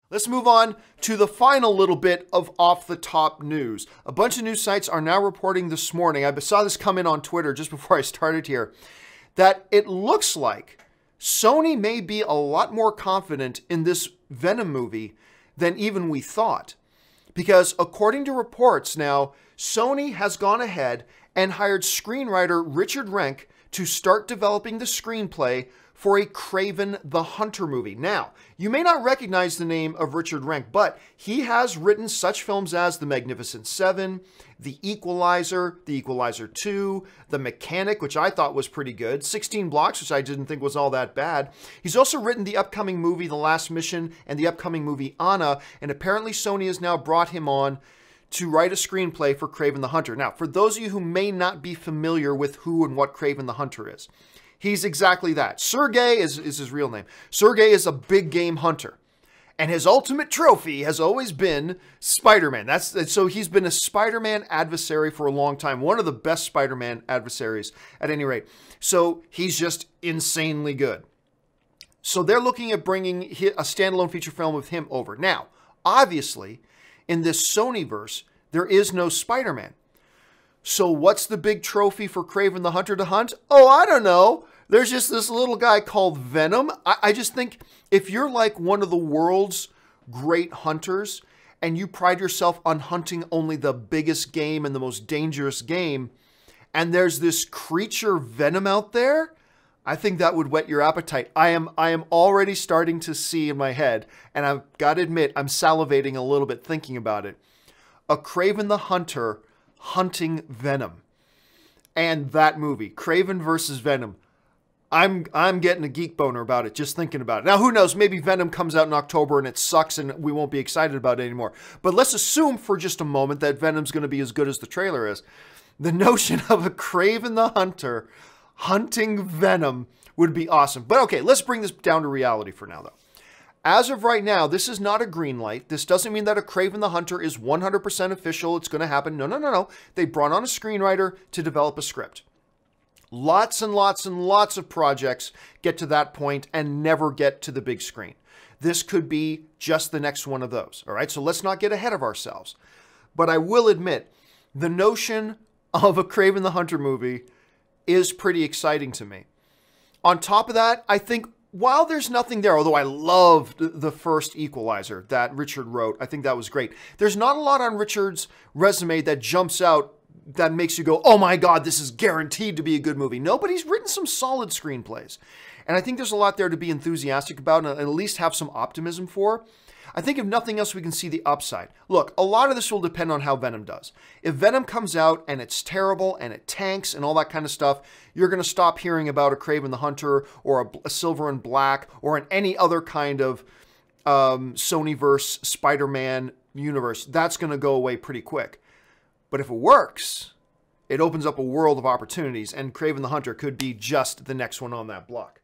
Let's move on to the final little bit of off-the-top news. A bunch of news sites are now reporting this morning, I saw this come in on Twitter just before I started here, that it looks like Sony may be a lot more confident in this Venom movie than even we thought. Because according to reports now, Sony has gone ahead and hired screenwriter Richard Renk to start developing the screenplay for a Kraven the Hunter movie. Now, you may not recognize the name of Richard Renk, but he has written such films as The Magnificent Seven, The Equalizer, The Equalizer 2, The Mechanic, which I thought was pretty good, 16 Blocks, which I didn't think was all that bad. He's also written the upcoming movie The Last Mission and the upcoming movie Anna, and apparently Sony has now brought him on to write a screenplay for Kraven the Hunter. Now, for those of you who may not be familiar with who and what Kraven the Hunter is, he's exactly that. Sergey is his real name. Sergey is a big game hunter. And his ultimate trophy has always been Spider-Man. So he's been a Spider-Man adversary for a long time. One of the best Spider-Man adversaries at any rate. So he's just insanely good. So they're looking at bringing a standalone feature film with him over. Now, obviously, in this Sonyverse, there is no Spider-Man. So what's the big trophy for Kraven the Hunter to hunt? Oh, I don't know. There's just this little guy called Venom. I just think if you're like one of the world's great hunters and you pride yourself on hunting only the biggest game and the most dangerous game, and there's this creature Venom out there, I think that would whet your appetite. I am already starting to see in my head, and I've got to admit, I'm salivating a little bit thinking about it. A Kraven the Hunter hunting Venom. And that movie, Kraven versus Venom. I'm getting a geek boner about it, just thinking about it. Now, who knows? Maybe Venom comes out in October and it sucks and we won't be excited about it anymore. But let's assume for just a moment that Venom's going to be as good as the trailer is. The notion of a Kraven the Hunter hunting Venom would be awesome. But okay, let's bring this down to reality for now, though. As of right now, this is not a green light. This doesn't mean that a Kraven the Hunter is 100% official. It's going to happen. No, no, no, no. They brought on a screenwriter to develop a script. Lots and lots and lots of projects get to that point and never get to the big screen. This could be just the next one of those. All right, so let's not get ahead of ourselves. But I will admit, the notion of a Kraven the Hunter movie is pretty exciting to me. On top of that, I think while there's nothing there, although I loved the first Equalizer that Richard wrote, I think that was great. There's not a lot on Richard's resume that jumps out that makes you go, oh my God, this is guaranteed to be a good movie. No, but he's written some solid screenplays. And I think there's a lot there to be enthusiastic about and at least have some optimism for. I think if nothing else, we can see the upside. Look, a lot of this will depend on how Venom does. If Venom comes out and it's terrible and it tanks and all that kind of stuff, you're going to stop hearing about a Kraven the Hunter or a Silver and Black or in any other kind of Sonyverse Spider-Man universe. That's going to go away pretty quick. But if it works, it opens up a world of opportunities, and Kraven the Hunter could be just the next one on that block.